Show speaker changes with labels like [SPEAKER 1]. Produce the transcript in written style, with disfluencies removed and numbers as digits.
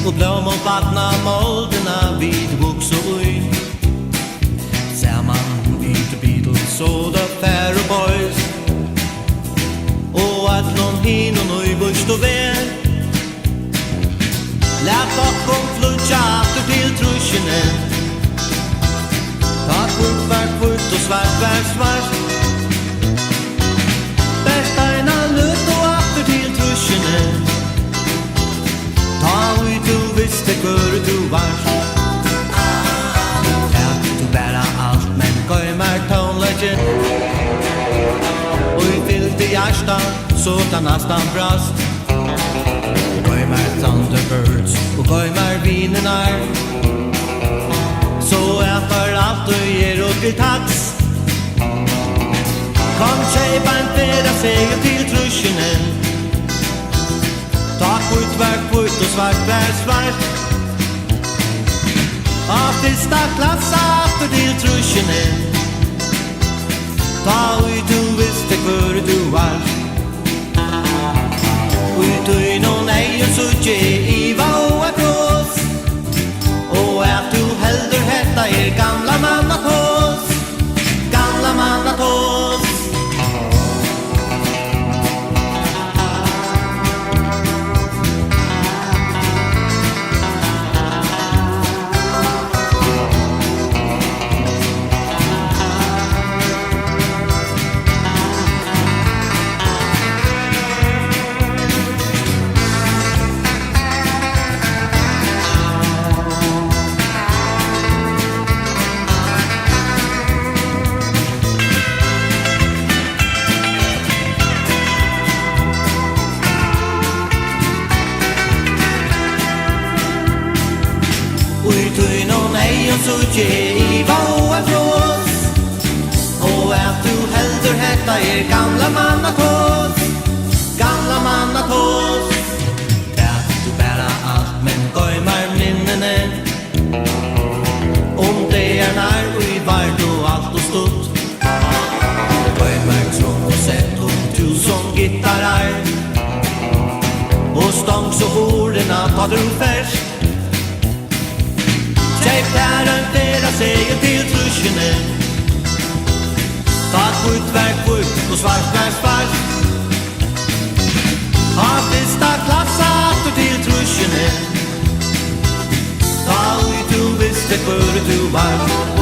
[SPEAKER 1] og blom og vatna moldena vid vuxo ui. Saman vid Beatles og The Fair Boys, og at nån hin og nøy bust og vel. Lät bakom flutja aftur til trusjene, ta kvult vær kvult og svart vær svart. Besta en annet og aftur til trusjene, ta ui du visste hvor du var. Ja, du bæra alt, men gøymar tonleggen, ui fyllte hjärsta, så ta nastan brast. Gøymar Thunderbirds og gøymar vinenar, så for alt og gir og til taks. Kom kjeipa en feda seg til trusjene, ta kvult vær kvult og svart vær svart. Av fyrsta klassa aftur til trusjene, ta ui du visste hvor du var. Ui tui non ei og sutje iva og akros, og at du heldur hetta gamla mannatos, gamla mannatos. Så i våa frås, og at du heldur hetta gamla mannatos, gamla mannatos. At du bæra alt, men gøymar minnene, det nær ui vart og alt og stått. Gøymar trång og sett og tusen gittarar, og stångs og horena ta du färst. Kjeipt her en flera seg til trusjene, ta kvult vær kvult og svart vær svart. Av fyrsta klassa aftur til trusjene, ta ui du visste hvor du var.